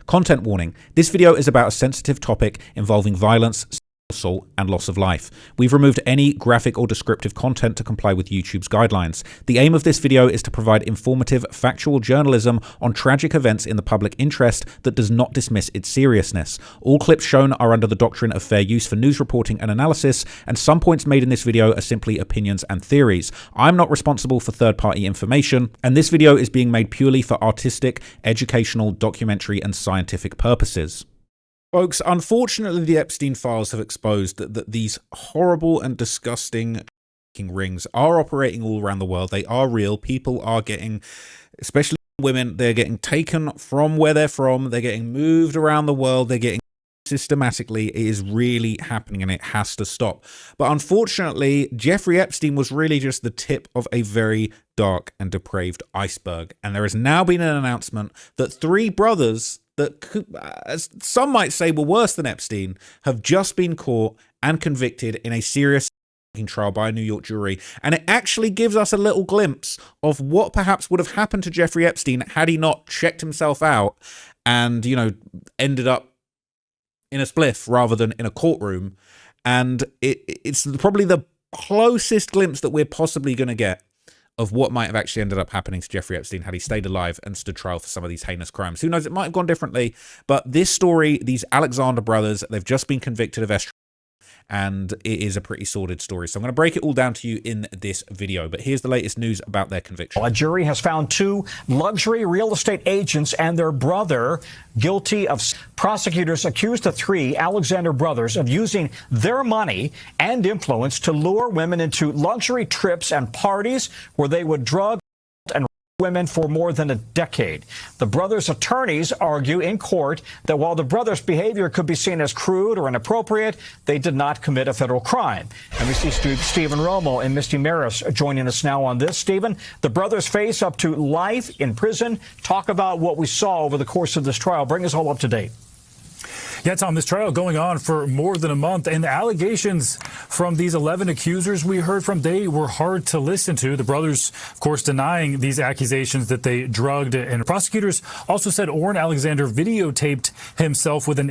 Content warning. This video is about a sensitive topic involving violence, assault, and loss of life. We've removed any graphic or descriptive content to comply with YouTube's guidelines. The aim of this video is to provide informative, factual journalism on tragic events in the public interest that does not dismiss its seriousness. All clips shown are under the doctrine of fair use for news reporting and analysis, and some points made in this video are simply opinions and theories. I'm not responsible for third-party information, and this video is being made purely for artistic, educational, documentary, and scientific purposes. Folks, unfortunately, the Epstein files have exposed that these horrible and disgusting rings are operating all around the world. They are real. People are getting, especially women, they're getting taken from where they're from. They're getting moved around the world. They're getting systematically. It is really happening and it has to stop. But unfortunately, Jeffrey Epstein was really just the tip of a very dark and depraved iceberg. And there has now been an announcement that three brothers that could, as some might say, were worse than Epstein, have just been caught and convicted in a serious trial by a New York jury. And it actually gives us a little glimpse of what perhaps would have happened to Jeffrey Epstein had he not checked himself out and, you know, ended up in a spliff rather than in a courtroom. And it's probably the closest glimpse that we're possibly going to get of what might have actually ended up happening to Jeffrey Epstein had he stayed alive and stood trial for some of these heinous crimes. Who knows, it might have gone differently, but this story, these Alexander brothers, they've just been convicted of espionage, and it is a pretty sordid story. So I'm going to break it all down to you in this video, but here's the latest news about their conviction. A jury has found two luxury real estate agents and their brother guilty of. Prosecutors accused the three Alexander brothers of using their money and influence to lure women into luxury trips and parties where they would drug and women for more than a decade. The brothers' attorneys argue in court that while the brothers' behavior could be seen as crude or inappropriate, they did not commit a federal crime. And we see Stephen Romo and Misty Maris joining us now on this. Stephen, the brothers face up to life in prison. Talk about what we saw over the course of this trial. Bring us all up to date. Yeah, Tom, this trial going on for more than a month, and the allegations from these 11 accusers we heard from, they were hard to listen to. The brothers, of course, denying these accusations that they drugged, and prosecutors also said Orrin Alexander videotaped himself with an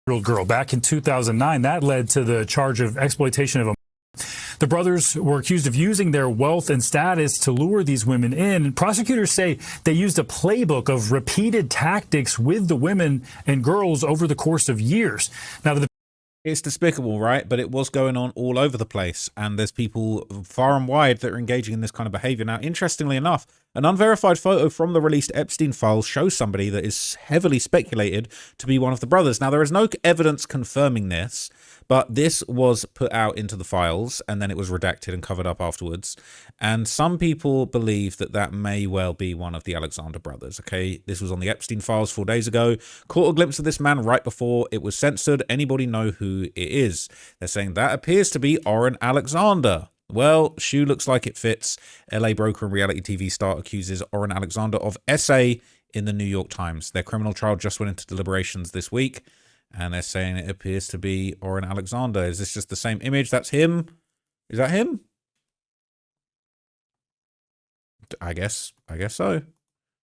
8-year-old girl back in 2009. That led to the charge of exploitation of a. The brothers were accused of using their wealth and status to lure these women in. Prosecutors say they used a playbook of repeated tactics with the women and girls over the course of years. Now, it's despicable, right? But it was going on all over the place, and there's people far and wide that are engaging in this kind of behavior. Now, interestingly enough, an unverified photo from the released Epstein files shows somebody that is heavily speculated to be one of the brothers. Now, there is no evidence confirming this, but this was put out into the files, and then it was redacted and covered up afterwards. And some people believe that that may well be one of the Alexander brothers, okay? This was on the Epstein files 4 days ago. Caught a glimpse of this man right before it was censored. Anybody know who it is? They're saying that appears to be Orrin Alexander. Well, shoe looks like it fits. LA broker and reality TV star accuses Orrin Alexander of SA in the New York Times. Their criminal trial just went into deliberations this week, and they're saying it appears to be Orrin Alexander. Is this just the same image? That's him? Is that him? I guess so.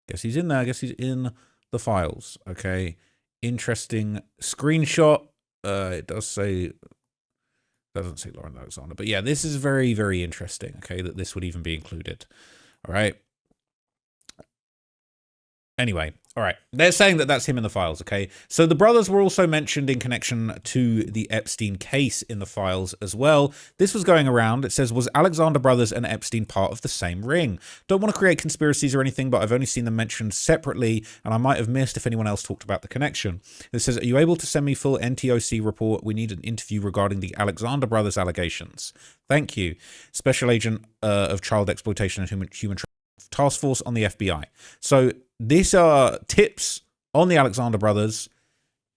Guess he's in there. I guess he's in the files. Okay. Interesting screenshot. It does say, doesn't say Orrin Alexander, but yeah, this is very, very interesting. Okay, that this would even be included. All right. Anyway, all right. They're saying that that's him in the files, okay? So the brothers were also mentioned in connection to the Epstein case in the files as well. This was going around. It says, was Alexander Brothers and Epstein part of the same ring? Don't want to create conspiracies or anything, but I've only seen them mentioned separately, and I might have missed if anyone else talked about the connection. It says, are you able to send me full NTOC report? We need an interview regarding the Alexander Brothers allegations. Thank you. Special Agent of Child Exploitation and Human Task Force on the FBI. So these are tips on the Alexander brothers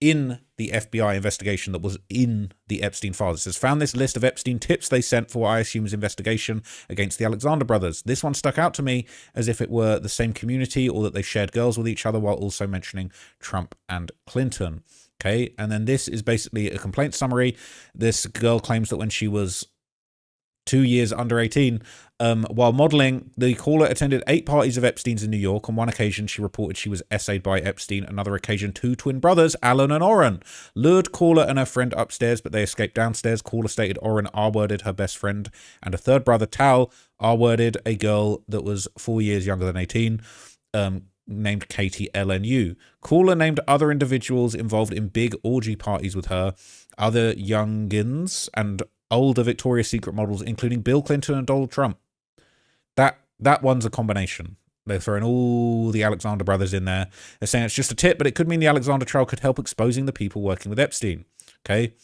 in the FBI investigation that was in the Epstein files. It says, found this list of Epstein tips they sent for what I assume is investigation against the Alexander brothers. This one stuck out to me as if it were the same community or that they shared girls with each other, while also mentioning Trump and Clinton. Okay, and then this is basically a complaint summary. This girl claims that when she was 2 years under 18. While modeling, the caller attended 8 parties of Epstein's in New York. On one occasion, she reported she was essayed by Epstein. Another occasion, 2 twin brothers, Alan and Orrin, lured caller and her friend upstairs, but they escaped downstairs. Caller stated Orrin R-worded her best friend, and a third brother, Tal, R-worded a girl that was 4 years younger than 18, named Katie LNU. Caller named other individuals involved in big orgy parties with her, other youngins, and older Victoria's Secret models, including Bill Clinton and Donald Trump. That one's a combination. They're throwing all the Alexander brothers in there. They're saying it's just a tip, but it could mean the Alexander trial could help exposing the people working with Epstein. Okay.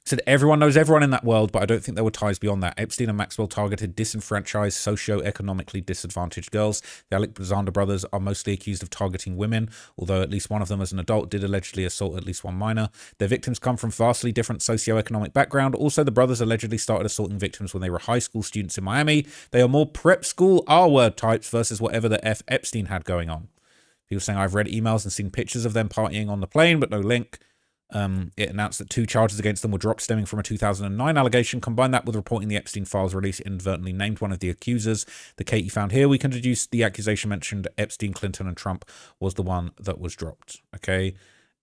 Said everyone knows everyone in that world, but I don't think there were ties beyond that. Epstein and Maxwell targeted disenfranchised, socio-economically disadvantaged girls. The Alexander brothers are mostly accused of targeting women, although at least one of them as an adult did allegedly assault at least one minor. Their victims come from vastly different socio-economic background. Also, the brothers allegedly started assaulting victims when they were high school students in Miami. They are more prep school R-word types versus whatever the F Epstein had going on. People saying, I've read emails and seen pictures of them partying on the plane, but no link. It announced that 2 charges against them were dropped stemming from a 2009 allegation. Combine that with reporting the Epstein files release inadvertently named one of the accusers. The Katie found here, we can deduce the accusation mentioned Epstein, Clinton, and Trump was the one that was dropped. Okay.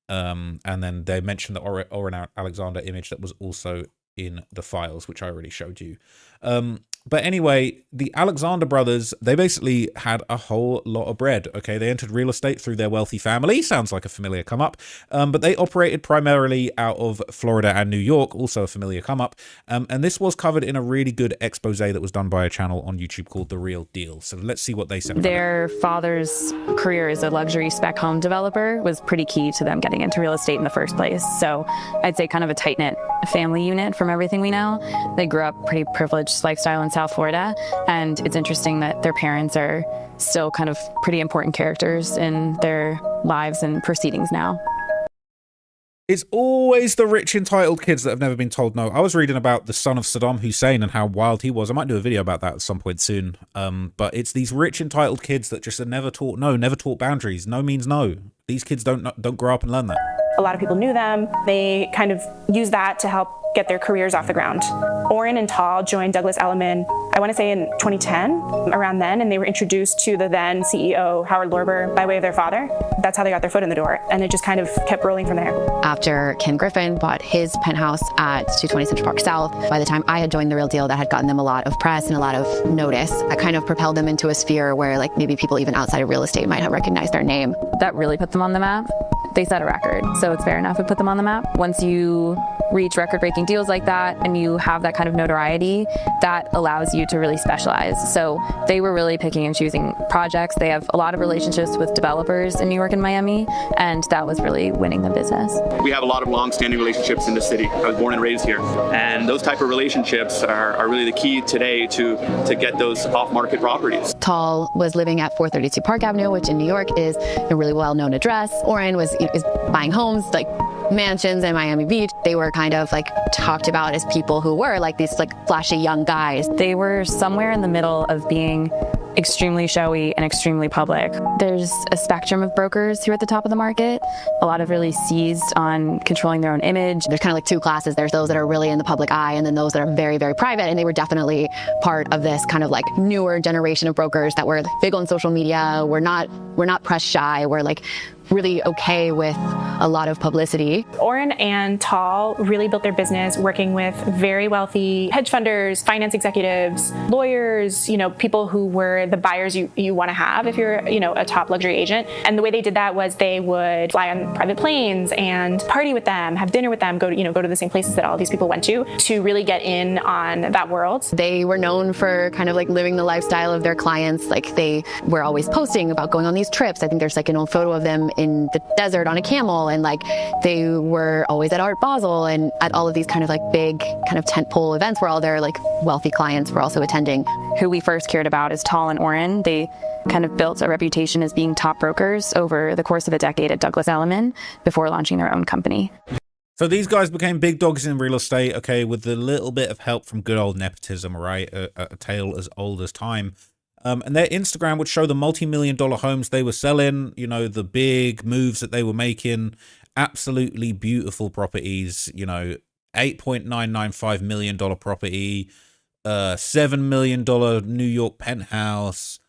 And then they mentioned the Orrin Alexander image that was also in the files, which I already showed you. But anyway, the Alexander brothers, they basically had a whole lot of bread. Okay, they entered real estate through their wealthy family. Sounds like a familiar come up. But they operated primarily out of Florida and New York, also a familiar come up. And this was covered in a really good expose that was done by a channel on YouTube called The Real Deal. So let's see what they said about Their father's career as a luxury spec home developer was pretty key to them getting into real estate in the first place. So I'd say kind of a tight-knit family unit from everything we know. They grew up pretty privileged lifestyle in South Florida, and it's interesting that their parents are still kind of pretty important characters in their lives and proceedings now. It's always the rich entitled kids that have never been told no. I was reading about the son of Saddam Hussein and how wild he was. I might do a video about that at some point soon. But it's these rich entitled kids that just are never taught no, never taught boundaries. No means no. These kids don't grow up and learn that. A lot of people knew them. They kind of used that to help get their careers off the ground. Orrin and Tal joined Douglas Elliman, I want to say in 2010, around then, and they were introduced to the then CEO, Howard Lorber, by way of their father. That's how they got their foot in the door, and it just kind of kept rolling from there. After Ken Griffin bought his penthouse at 220 Central Park South, by the time I had joined The Real Deal, that had gotten them a lot of press and a lot of notice. That kind of propelled them into a sphere where like maybe people even outside of real estate might have recognized their name. That really put them on the map. They set a record, so it's fair enough to put them on the map. Once you reach record-breaking deals like that and you have that kind of notoriety, that allows you to really specialize. So they were really picking and choosing projects. They have a lot of relationships with developers in New York and Miami, and that was really winning the business. We have a lot of long-standing relationships in the city. I was born and raised here, and those type of relationships are really the key today to get those off-market properties. Tal was living at 432 Park Avenue, which in New York is a really well-known address. Orrin is buying homes, like mansions in Miami Beach. They were kind of like talked about as people who were like these like flashy young guys. They were somewhere in the middle of being extremely showy and extremely public. There's a spectrum of brokers who are at the top of the market. A lot of really seized on controlling their own image. There's kind of like 2 classes. There's those that are really in the public eye, and then those that are very, very private. And they were definitely part of this kind of like newer generation of brokers that were big on social media. We're not press shy. We're like really okay with a lot of publicity. Orrin and Tal really built their business working with very wealthy hedge funders, finance executives, lawyers, people who were the buyers you want to have if you're, a top luxury agent. And the way they did that was they would fly on private planes and party with them, have dinner with them, go to the same places that all these people went to really get in on that world. They were known for kind of like living the lifestyle of their clients. Like they were always posting about going on these trips. I think there's like an old photo of them in the desert on a camel, and like they were always at Art Basel and at all of these kind of like big kind of tentpole events where all their like wealthy clients were also attending. Who we first cared about is Tal and Orrin. They kind of built a reputation as being top brokers over the course of a decade at Douglas Elliman before launching their own company. So these guys became big dogs in real estate, okay, with a little bit of help from good old nepotism, right? A tale as old as time. And their Instagram would show the multi-million-dollar homes they were selling, the big moves that they were making, absolutely beautiful properties, $8.995 million property, $7 million New York penthouse,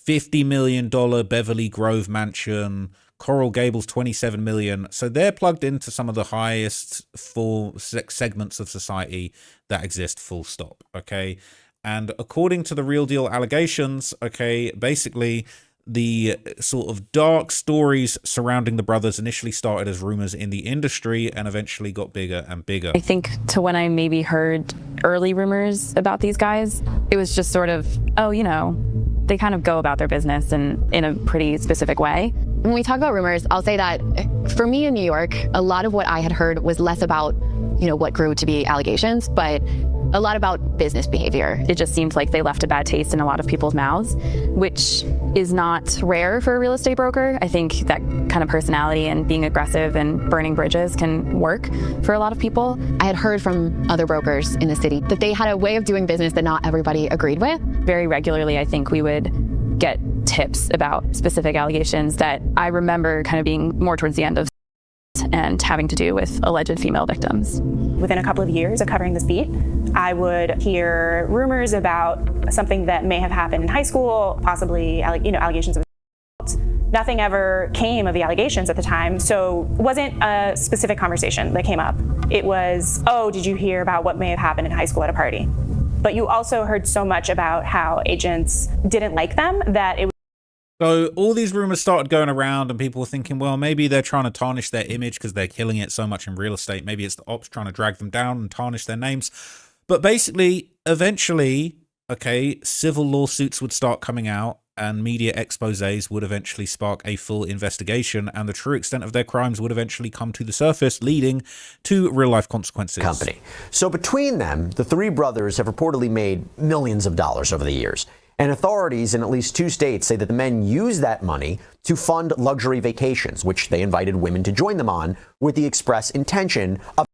$50 million Beverly Grove mansion, Coral Gables $27 million. So they're plugged into some of the highest segments of society that exist, full stop. Okay. And according to the Real Deal allegations, okay, basically the sort of dark stories surrounding the brothers initially started as rumors in the industry and eventually got bigger and bigger. I think to when I maybe heard early rumors about these guys, it was just sort of, oh, you know, they kind of go about their business in a pretty specific way. When we talk about rumors, I'll say that for me in New York, a lot of what I had heard was less about, you know, what grew to be allegations, but a lot about business behavior. It just seemed like they left a bad taste in a lot of people's mouths, which is not rare for a real estate broker. I think that kind of personality and being aggressive and burning bridges can work for a lot of people. I had heard from other brokers in the city that they had a way of doing business that not everybody agreed with. Very regularly, I think we would get tips about specific allegations that I remember kind of being more towards the end of and having to do with alleged female victims. Within a couple of years of covering this beat, I would hear rumors about something that may have happened in high school, possibly, allegations of assault. Nothing ever came of the allegations at the time, so it wasn't a specific conversation that came up. It was, oh, did you hear about what may have happened in high school at a party? But you also heard so much about how agents didn't like them that it was. So all these rumors started going around and people were thinking, well, maybe they're trying to tarnish their image because they're killing it so much in real estate. Maybe it's the ops trying to drag them down and tarnish their names. But basically, eventually, okay, civil lawsuits would start coming out and media exposés would eventually spark a full investigation and the true extent of their crimes would eventually come to the surface, leading to real-life consequences. Company. So between them, the three brothers have reportedly made millions of dollars over the years. And authorities in at least 2 states say that the men use that money to fund luxury vacations, which they invited women to join them on with the express intention of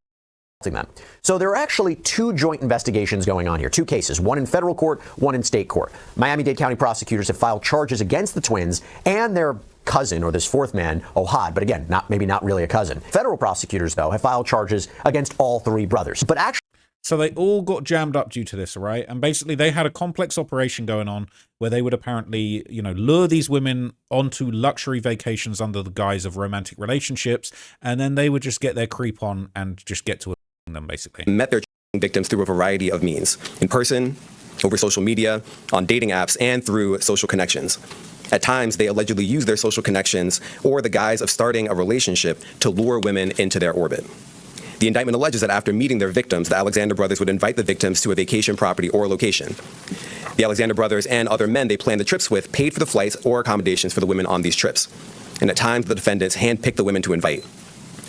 them. So there are actually 2 joint investigations going on here, 2 cases, one in federal court, one in state court. Miami-Dade County prosecutors have filed charges against the twins and their cousin, or this 4th man, Ohad, but again, maybe not really a cousin. Federal prosecutors, though, have filed charges against all 3 brothers. But actually, so they all got jammed up due to this, all right? And basically they had a complex operation going on where they would apparently, you know, lure these women onto luxury vacations under the guise of romantic relationships. And then they would just get their creep on and just get to them, basically. Met their victims through a variety of means, in person, over social media, on dating apps, and through social connections. At times, they allegedly used their social connections or the guise of starting a relationship to lure women into their orbit. The indictment alleges that after meeting their victims, the Alexander brothers would invite the victims to a vacation property or location. The Alexander brothers and other men they planned the trips with paid for the flights or accommodations for the women on these trips. And at times, the defendants handpicked the women to invite.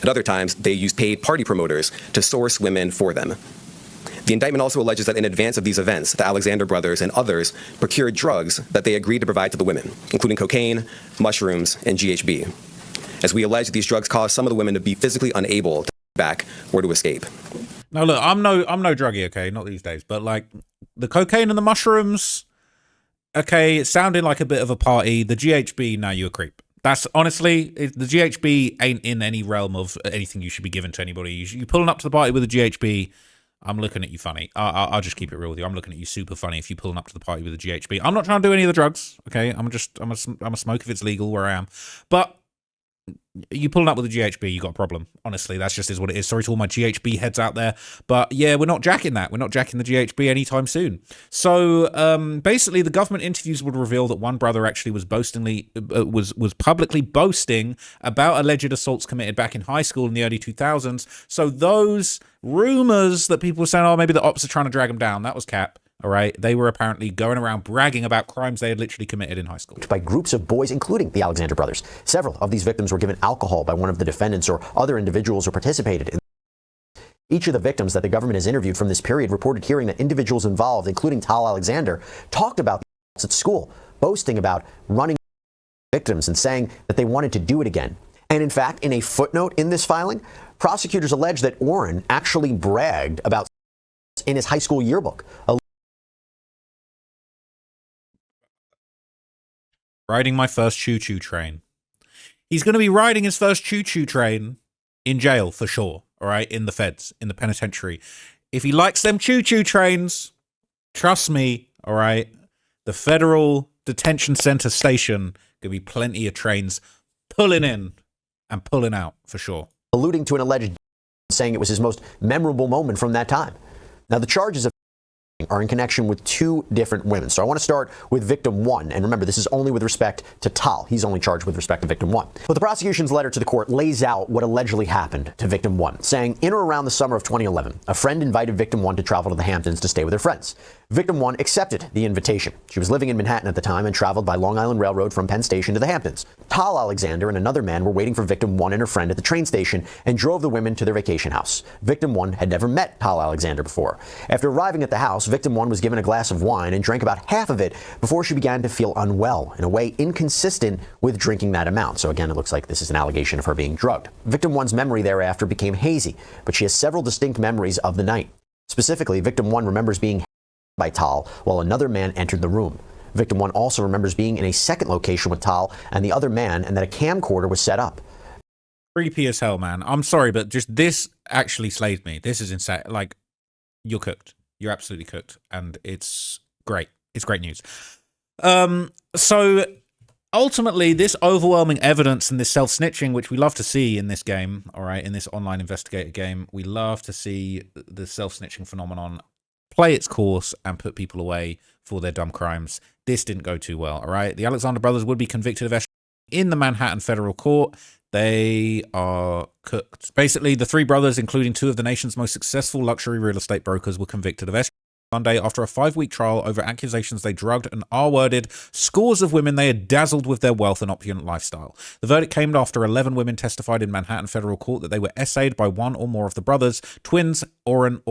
At other times, they used paid party promoters to source women for them. The indictment also alleges that in advance of these events, the Alexander brothers and others procured drugs that they agreed to provide to the women, including cocaine, mushrooms, and GHB. As we allege, these drugs caused some of the women to be physically unable to back or to escape. Now look, I'm no druggie, okay, not these days, but like the cocaine and the mushrooms, okay, it sounded like a bit of a party. The GHB, now you're a creep. That's honestly, the GHB ain't in any realm of anything you should be giving to anybody. You pulling up to the party with a GHB, I'm looking at you funny. I'll just keep it real with you. I'm looking at you super funny if you're pulling up to the party with a GHB. I'm not trying to do any of the drugs, okay? I'm a smoke if it's legal where I am, but you pulling up with a GHB, you got a problem. Honestly, that's just is what it is. Sorry to all my GHB heads out there, but yeah, we're not jacking that. We're not jacking the GHB anytime soon. So basically, the government interviews would reveal that one brother actually was was publicly boasting about alleged assaults committed back in high school in the early 2000s. So those rumors that people were saying, oh, maybe the ops are trying to drag him down, that was cap. All right, they were apparently going around bragging about crimes they had literally committed in high school. By groups of boys, including the Alexander brothers. Several of these victims were given alcohol by one of the defendants or other individuals who participated in. Each of the victims that the government has interviewed from this period reported hearing that individuals involved, including Tal Alexander, talked about the assaults at school, boasting about running victims and saying that they wanted to do it again. And in fact, in a footnote in this filing, prosecutors allege that Orrin actually bragged about in his high school yearbook. Riding my first choo-choo train. He's going to be riding his first choo-choo train in jail for sure, all right, in the feds, in the penitentiary. If he likes them choo-choo trains, Trust me, all right? The federal detention center station gonna be plenty of trains pulling in and pulling out for sure. Alluding to an alleged saying it was his most memorable moment from that time. Now, the charges of are in connection with two different women. So I want to start with victim one. And remember, this is only with respect to Tal. He's only charged with respect to victim one. But the prosecution's letter to the court lays out what allegedly happened to victim one, saying in or around the summer of 2011, a friend invited victim one to travel to the Hamptons to stay with her friends. Victim one accepted the invitation. She was living in Manhattan at the time and traveled by Long Island Railroad from Penn Station to the Hamptons. Tal Alexander and another man were waiting for victim one and her friend at the train station and drove the women to their vacation house. Victim one had never met Tal Alexander before. After arriving at the house, victim one was given a glass of wine and drank about half of it before she began to feel unwell in a way inconsistent with drinking that amount. So again, it looks like this is an allegation of her being drugged. Victim one's memory thereafter became hazy, but she has several distinct memories of the night. Specifically, victim one remembers being by Tal while another man entered the room. Victim one also remembers being in a second location with Tal and the other man, and that a camcorder was set up. Creepy as hell, man. I'm sorry, but just this actually slayed me. This is insane. Like, you're cooked. You're absolutely cooked, and it's great. It's great news. So ultimately, this overwhelming evidence and this self-snitching, which we love to see in this game, all right, in this online investigator game, we love to see the self-snitching phenomenon play its course and put people away for their dumb crimes. This didn't go too well, all right? The Alexander brothers would be convicted of espionage in the Manhattan federal court. They are cooked. Basically, the three brothers, including two of the nation's most successful luxury real estate brokers, were convicted of espionage Monday after a 5-week trial over accusations they drugged and R-worded scores of women they had dazzled with their wealth and opulent lifestyle. The verdict came after 11 women testified in Manhattan federal court that they were essayed by one or more of the brothers, twins Oren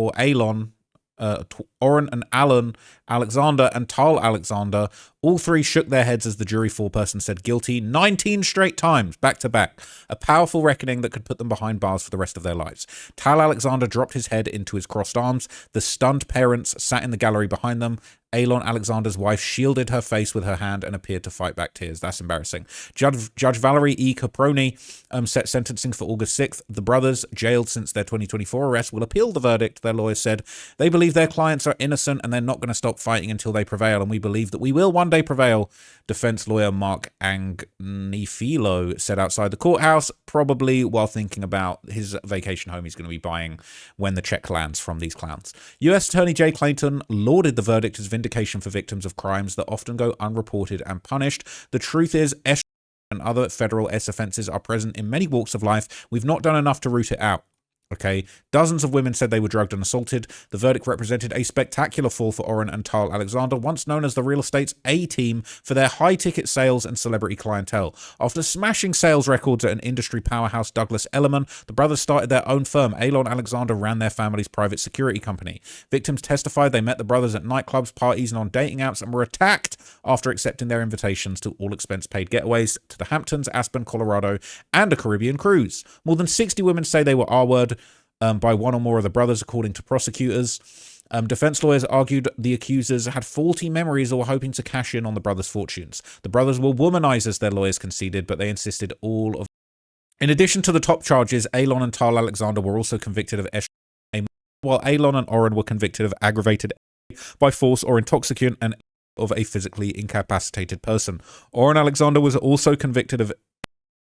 and Alan Alexander and Tal Alexander. All three shook their heads as the jury foreperson said guilty 19 straight times, back to back. A powerful reckoning that could put them behind bars for the rest of their lives. Tal Alexander dropped his head into his crossed arms. The stunned parents sat in the gallery behind them. Alon Alexander's wife shielded her face with her hand and appeared to fight back tears. That's embarrassing. Judge Valerie E. Caproni set sentencing for August 6th. The brothers, jailed since their 2024 arrest, will appeal the verdict, their lawyers said. They believe their clients are innocent and they're not going to stop fighting until they prevail, and we believe that we will one day prevail, defense lawyer Mark Agnifilo said outside the courthouse, probably while thinking about his vacation home he's going to be buying when the check lands from these clowns. U.S. Attorney Jay Clayton lauded the verdict as vindication for victims of crimes that often go unreported and punished. The truth is, and other federal S offenses are present in many walks of life. We've not done enough to root it out. Okay, dozens of women said they were drugged and assaulted. The verdict represented a spectacular fall for Oren and Tal Alexander, once known as the real estate's A-team, for their high-ticket sales and celebrity clientele. After smashing sales records at an industry powerhouse, Douglas Elliman, the brothers started their own firm. Alon Alexander ran their family's private security company. Victims testified they met the brothers at nightclubs, parties, and on dating apps, and were attacked after accepting their invitations to all-expense-paid getaways to the Hamptons, Aspen, Colorado, and a Caribbean cruise. More than 60 women say they were R-word by one or more of the brothers, according to prosecutors. Defense lawyers argued the accusers had faulty memories or were hoping to cash in on the brothers' fortunes. The brothers were womanizers, their lawyers conceded, but they insisted all of. In addition to the top charges, Alon and Tal Alexander were also convicted of espionage, while Alon and Oren were convicted of aggravated by force or intoxicant and of a physically incapacitated person. Oren Alexander was also convicted of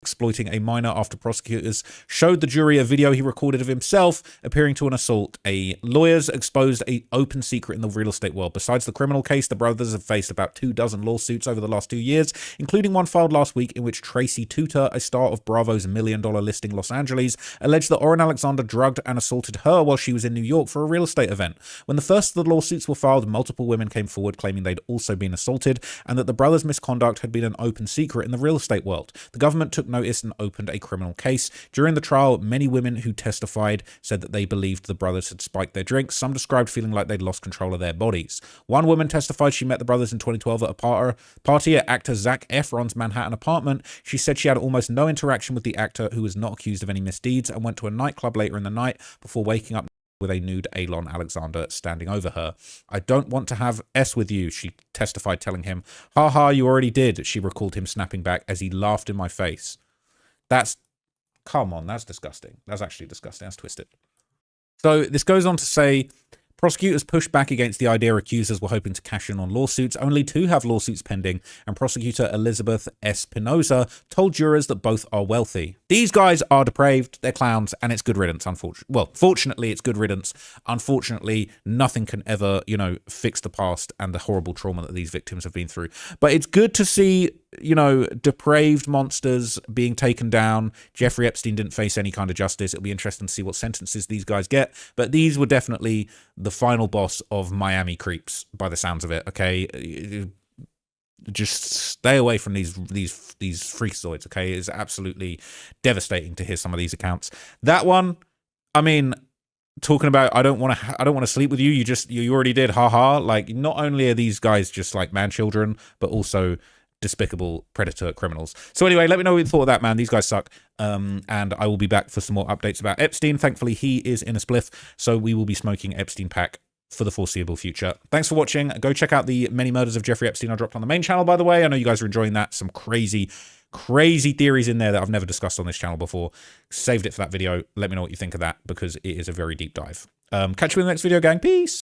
exploiting a minor after prosecutors showed the jury a video he recorded of himself appearing to an assault. Lawyers exposed an open secret in the real estate world. Besides the criminal case, the brothers have faced about 24 lawsuits over the last 2 years, including one filed last week in which Tracy Tutor, a star of Bravo's $1 Million Listing Los Angeles, alleged that Oren Alexander drugged and assaulted her while she was in New York for a real estate event. When the first of the lawsuits were filed, multiple women came forward claiming they'd also been assaulted and that the brothers' misconduct had been an open secret in the real estate world. The government took notice and opened a criminal case. During the trial, many women who testified said that they believed the brothers had spiked their drinks. Some described feeling like they'd lost control of their bodies. One woman testified she met the brothers in 2012 at a party at actor Zac Efron's Manhattan apartment. She said she had almost no interaction with the actor, who was not accused of any misdeeds, and went to a nightclub later in the night before waking up with a nude Alon Alexander standing over her. "I don't want to have S with you," she testified, telling him. "Ha ha, you already did," she recalled him snapping back as he laughed in my face. Come on, that's disgusting. That's actually disgusting. That's twisted. So this goes on to say, Prosecutors pushed back against the idea accusers were hoping to cash in on lawsuits. Only 2 have lawsuits pending, and prosecutor Elizabeth Espinosa told jurors that both are wealthy. These guys are depraved, they're clowns, and it's good riddance, unfortunately. Well, fortunately, it's good riddance. Unfortunately, nothing can ever, you know, fix the past and the horrible trauma that these victims have been through. But it's good to see, you know, depraved monsters being taken down. Jeffrey Epstein didn't face any kind of justice. It'll be interesting to see what sentences these guys get. But these were definitely the final boss of Miami creeps, by the sounds of it. Okay, just stay away from these freakazoids. Okay, it's absolutely devastating to hear some of these accounts. That one, I mean, talking about I don't want to sleep with you. You already did. Ha. Like, not only are these guys just like man children, but also despicable predator criminals. So anyway, let me know what you thought of that, man. These guys suck. And I will be back for some more updates about Epstein. Thankfully, he is in a spliff, so we will be smoking Epstein pack for the foreseeable future. Thanks for watching. Go check out the many murders of Jeffrey Epstein I dropped on the main channel, by the way. I know you guys are enjoying that. Some crazy theories in there that I've never discussed on this channel before. Saved it for that video. Let me know what you think of that, because it is a very deep dive. Catch you in the next video, gang. Peace.